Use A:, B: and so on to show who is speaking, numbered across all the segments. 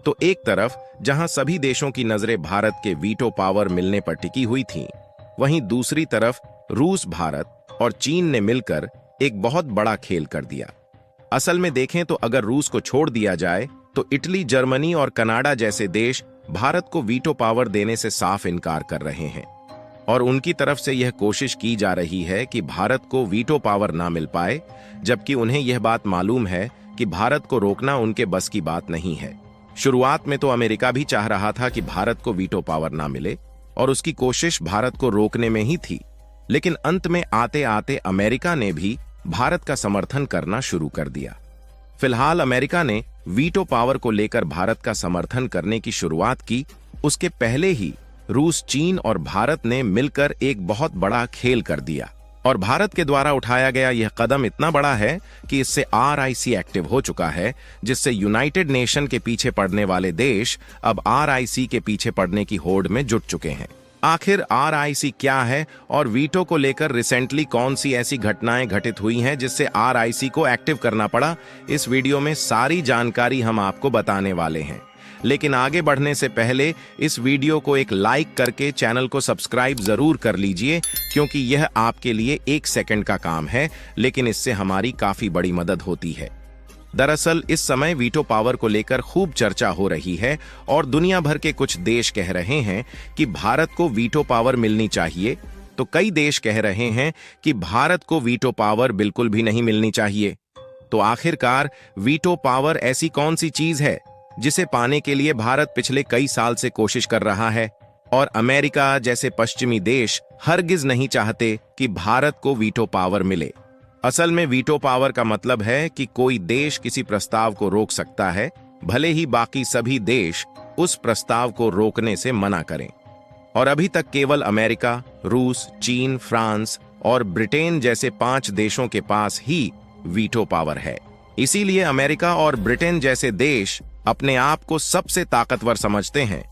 A: तो एक तरफ जहां सभी देशों की नजरें भारत के वीटो पावर मिलने पर टिकी हुई थीं, वहीं दूसरी तरफ रूस, भारत और चीन ने मिलकर एक बहुत बड़ा खेल कर दिया। असल में देखें तो अगर रूस को छोड़ दिया जाए तो इटली, जर्मनी और कनाडा जैसे देश भारत को वीटो पावर देने से साफ इनकार कर रहे हैं और उनकी तरफ से यह कोशिश की जा रही है कि भारत को वीटो पावर ना मिल पाए, जबकि उन्हें यह बात मालूम है कि भारत को रोकना उनके बस की बात नहीं है। शुरुआत में तो अमेरिका भी चाह रहा था कि भारत को वीटो पावर ना मिले और उसकी कोशिश भारत को रोकने में ही थी, लेकिन अंत में आते आते अमेरिका ने भी भारत का समर्थन करना शुरू कर दिया। फिलहाल अमेरिका ने वीटो पावर को लेकर भारत का समर्थन करने की शुरुआत की। उसके पहले ही रूस, चीन और भारत ने मिलकर एक बहुत बड़ा खेल कर दिया और भारत के द्वारा उठाया गया यह कदम इतना बड़ा है कि इससे RIC एक्टिव हो चुका है, जिससे यूनाइटेड नेशन के पीछे पड़ने वाले देश अब RIC के पीछे पड़ने की होड़ में जुट चुके हैं। आखिर RIC क्या है और वीटो को लेकर रिसेंटली कौन सी ऐसी घटनाएं घटित हुई हैं जिससे RIC को एक्टिव करना पड़ा, इस वीडियो में सारी जानकारी हम आपको बताने वाले हैं। लेकिन आगे बढ़ने से पहले इस वीडियो को एक लाइक करके चैनल को सब्सक्राइब जरूर कर लीजिए, क्योंकि यह आपके लिए 1 सेकंड का काम है, लेकिन इससे हमारी काफी बड़ी मदद होती है। दरअसल इस समय वीटो पावर को लेकर खूब चर्चा हो रही है और दुनिया भर के कुछ देश कह रहे हैं कि भारत को वीटो पावर मिलनी चाहिए, तो कई देश कह रहे हैं कि भारत को वीटो पावर बिल्कुल भी नहीं मिलनी चाहिए। तो आखिरकार वीटो पावर ऐसी कौन सी चीज है जिसे पाने के लिए भारत पिछले कई साल से कोशिश कर रहा है और अमेरिका जैसे पश्चिमी देश हरगिज नहीं चाहते कि भारत को वीटो पावर मिले। असल में वीटो पावर का मतलब है कि कोई देश किसी प्रस्ताव को रोक सकता है, भले ही बाकी सभी देश उस प्रस्ताव को रोकने से मना करें। और अभी तक केवल अमेरिका, रूस, चीन, फ्रांस और ब्रिटेन जैसे 5 देशों के पास ही वीटो पावर है। इसीलिए अमेरिका और ब्रिटेन जैसे देश अपने आप को सबसे ताकतवर समझते हैं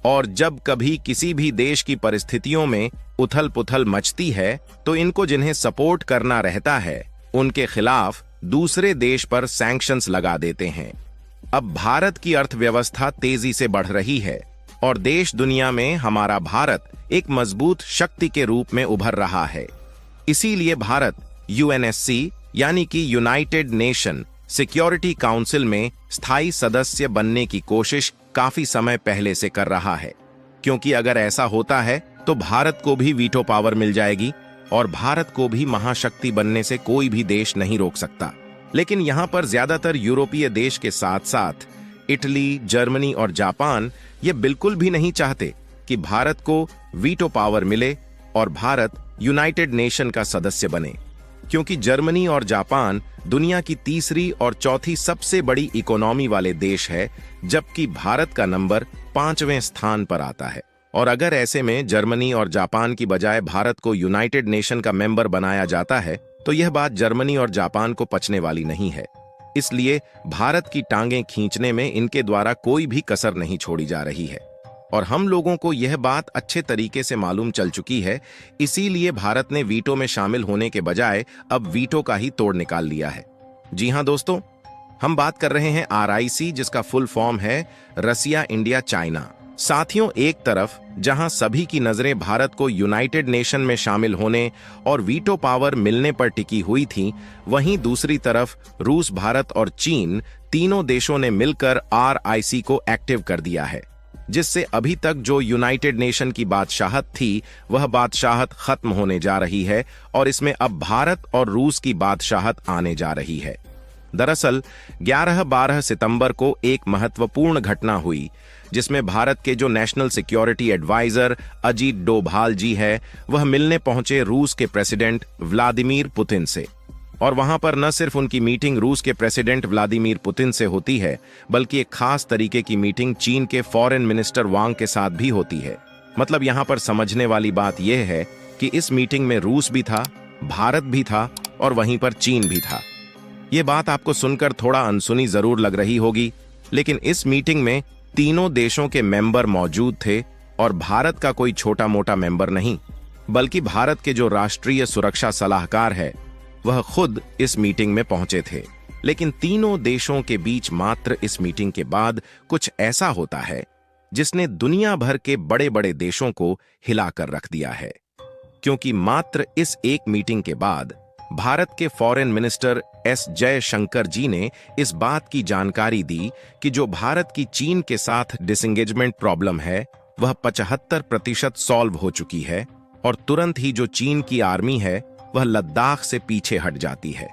A: और जब कभी किसी भी देश की परिस्थितियों में उथल पुथल मचती है तो इनको जिन्हें सपोर्ट करना रहता है उनके खिलाफ दूसरे देश पर सैंक्शंस लगा देते हैं। अब भारत की अर्थव्यवस्था तेजी से बढ़ रही है और देश दुनिया में हमारा भारत एक मजबूत शक्ति के रूप में उभर रहा है। इसीलिए भारत UNSC यानी कि यूनाइटेड नेशन सिक्योरिटी काउंसिल में स्थायी सदस्य बनने की कोशिश काफी समय पहले से कर रहा है, क्योंकि अगर ऐसा होता है तो भारत को भी वीटो पावर मिल जाएगी और भारत को भी महाशक्ति बनने से कोई भी देश नहीं रोक सकता। लेकिन यहाँ पर ज्यादातर यूरोपीय देश के साथ साथ इटली, जर्मनी और जापान ये बिल्कुल भी नहीं चाहते कि भारत को वीटो पावर मिले और भारत यूनाइटेड नेशन का सदस्य बने, क्योंकि जर्मनी और जापान दुनिया की तीसरी और चौथी सबसे बड़ी इकोनॉमी वाले देश है, जबकि भारत का नंबर 5वें स्थान पर आता है। और अगर ऐसे में जर्मनी और जापान की बजाय भारत को यूनाइटेड नेशन का मेंबर बनाया जाता है तो यह बात जर्मनी और जापान को पचने वाली नहीं है। इसलिए भारत की टांगें खींचने में इनके द्वारा कोई भी कसर नहीं छोड़ी जा रही है और हम लोगों को यह बात अच्छे तरीके से मालूम चल चुकी है। इसीलिए भारत ने वीटो में शामिल होने के बजाय अब वीटो का ही तोड़ निकाल लिया है। जी हां दोस्तों, हम बात कर रहे हैं RIC, जिसका फुल फॉर्म है रसिया, इंडिया, चाइना। साथियों, एक तरफ जहां सभी की नजरें भारत को यूनाइटेड नेशन में शामिल होने और वीटो पावर मिलने पर टिकी हुई थी, वहीं दूसरी तरफ रूस, भारत और चीन तीनों देशों ने मिलकर RIC को एक्टिव कर दिया है, जिससे अभी तक जो यूनाइटेड नेशन की बादशाहत थी वह बादशाहत खत्म होने जा रही है और इसमें अब भारत और रूस की बादशाहत आने जा रही है। दरअसल 11-12 सितंबर को एक महत्वपूर्ण घटना हुई, जिसमें भारत के जो national security adviser Ajit Doval ji है, वह मिलने पहुंचे रूस के प्रेसिडेंट व्लादिमीर पुतिन से। और वहां पर न सिर्फ उनकी मीटिंग रूस के प्रेसिडेंट व्लादिमीर पुतिन से होती है, बल्कि एक खास तरीके की मीटिंग चीन के फॉरेन मिनिस्टर वांग के साथ भी होती है। मतलब यहां पर समझने वाली बात यह है कि इस मीटिंग में रूस भी था, भारत भी था और वहीं पर चीन भी था। ये बात आपको सुनकर थोड़ा अनसुनी जरूर लग रही होगी, लेकिन इस मीटिंग में तीनों देशों के मेंबर मौजूद थे और भारत का कोई छोटा मोटा मेंबर नहीं, बल्कि भारत के जो राष्ट्रीय सुरक्षा सलाहकार है वह खुद इस मीटिंग में पहुंचे थे। लेकिन तीनों देशों के बीच मात्र इस मीटिंग के बाद कुछ ऐसा होता है जिसने दुनिया भर के बड़े बड़े देशों को हिलाकर रख दिया है। क्योंकि मात्र इस एक मीटिंग के बाद भारत के फॉरेन मिनिस्टर एस जयशंकर जी ने इस बात की जानकारी दी कि जो भारत की चीन के साथ डिसएंगेजमेंट प्रॉब्लम है वह 75% सॉल्व हो चुकी है और तुरंत ही जो चीन की आर्मी है वह लद्दाख से पीछे हट जाती है।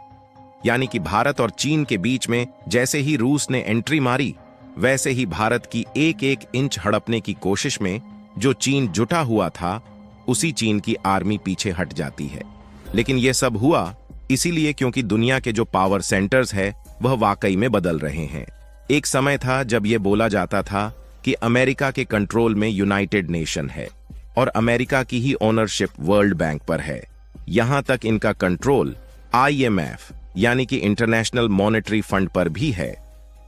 A: यानी कि भारत और चीन के बीच में जैसे ही रूस ने एंट्री मारी वैसे ही भारत की एक एक इंच हड़पने की कोशिश में जो चीन जुटा हुआ था उसी चीन की आर्मी पीछे हट जाती है। लेकिन यह सब हुआ इसीलिए क्योंकि दुनिया के जो पावर सेंटर्स है वह वाकई में बदल रहे हैं। एक समय था जब यह बोला जाता था कि अमेरिका के कंट्रोल में यूनाइटेड नेशन है और अमेरिका की ही ओनरशिप वर्ल्ड बैंक पर है। यहां तक इनका कंट्रोल IMF यानी कि इंटरनेशनल मॉनेटरी फंड पर भी है।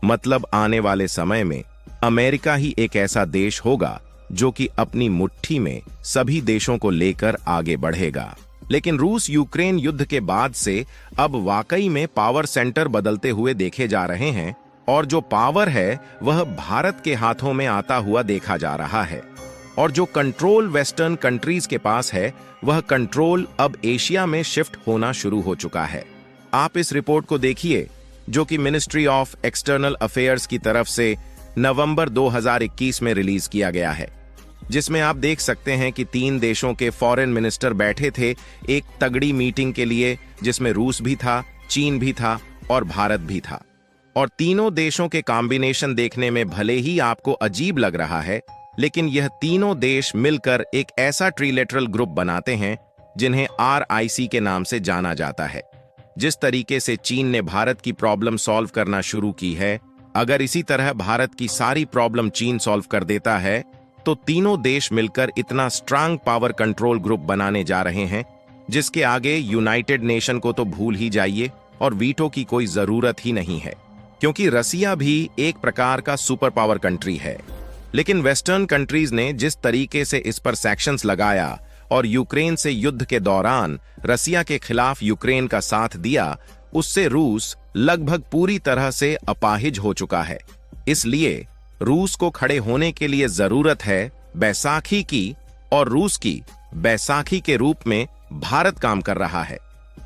A: मतलब आने वाले समय में अमेरिका ही एक ऐसा देश होगा जो कि अपनी मुट्ठी में सभी देशों को लेकर आगे बढ़ेगा। लेकिन रूस यूक्रेन युद्ध के बाद से अब वाकई में पावर सेंटर बदलते हुए देखे जा रहे हैं और जो पावर है वह भारत के हाथों में आता हुआ देखा जा रहा है। और जो कंट्रोल वेस्टर्न कंट्रीज के पास है वह कंट्रोल अब एशिया में शिफ्ट होना शुरू हो चुका है। आप इस रिपोर्ट को देखिए जो कि मिनिस्ट्री ऑफ एक्सटर्नल अफेयर्स की तरफ से नवंबर 2021 में रिलीज किया गया है, जिसमें आप देख सकते हैं कि 3 देशों के फॉरेन मिनिस्टर बैठे थे एक तगड़ी मीटिंग के लिए, जिसमें रूस भी था, चीन भी था और भारत भी था। और तीनों देशों के कॉम्बिनेशन देखने में भले ही आपको अजीब लग रहा है, लेकिन यह तीनों देश मिलकर एक ऐसा ट्रिलेटरल ग्रुप बनाते हैं जिन्हें RIC के नाम से जाना जाता है। जिस तरीके से चीन ने भारत की प्रॉब्लम सॉल्व करना शुरू की है, अगर इसी तरह भारत की सारी प्रॉब्लम चीन सॉल्व कर देता है तो तीनों देश मिलकर इतना स्ट्रांग पावर कंट्रोल ग्रुप बनाने जा रहे हैं जिसके आगे यूनाइटेड नेशन को तो भूल ही जाइए और वीटो की कोई जरूरत ही नहीं है, क्योंकि रसिया भी एक प्रकार का सुपर पावर कंट्री है। लेकिन वेस्टर्न कंट्रीज ने जिस तरीके से इस पर सैंक्शंस लगाया और यूक्रेन से युद्ध के दौरान रसिया के खिलाफ यूक्रेन का साथ दिया, उससे रूस लगभग पूरी तरह से अपाहिज हो चुका है। इसलिए रूस को खड़े होने के लिए जरूरत है बैसाखी की, और रूस की बैसाखी के रूप में भारत काम कर रहा है।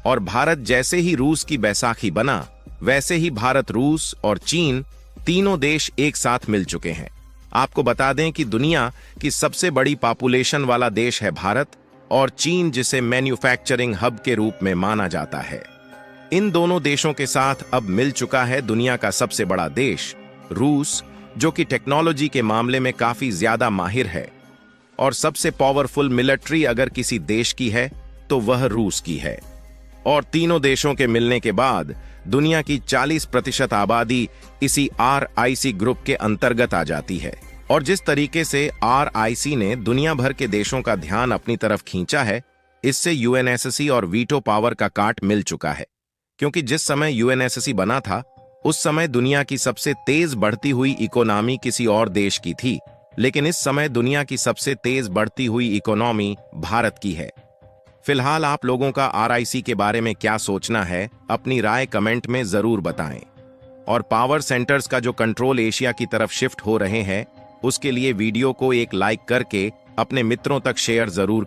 A: और भारत जैसे ही रूस की बैसाखी बना वैसे ही भारत, रूस और चीन तीनों देश एक साथ मिल चुके हैं। आपको बता दें कि दुनिया की सबसे बड़ी पॉपुलेशन वाला देश है भारत, और चीन जिसे मैन्युफैक्चरिंग हब के रूप में माना जाता है। इन दोनों देशों के साथ अब मिल चुका है दुनिया का सबसे बड़ा देश रूस, जो कि टेक्नोलॉजी के मामले में काफी ज्यादा माहिर है। और सबसे पावरफुल मिलिट्री अगर किसी देश की है तो वह रूस की है। और तीनों देशों के मिलने के बाद दुनिया की 40% आबादी इसी RIC ग्रुप के अंतर्गत आ जाती है। और जिस तरीके से RIC ने दुनिया भर के देशों का ध्यान अपनी तरफ खींचा है, इससे UNSC और वीटो पावर का काट मिल चुका है। क्योंकि जिस समय UNSC बना था उस समय दुनिया की सबसे तेज बढ़ती हुई इकोनॉमी किसी और देश की थी, लेकिन इस समय दुनिया की सबसे तेज बढ़ती हुई इकोनॉमी भारत की है। फिलहाल आप लोगों का RIC के बारे में क्या सोचना है, अपनी राय कमेंट में जरूर बताएं। और पावर सेंटर्स का जो कंट्रोल एशिया की तरफ शिफ्ट हो रहे हैं, उसके लिए वीडियो को एक लाइक करके अपने मित्रों तक शेयर जरूर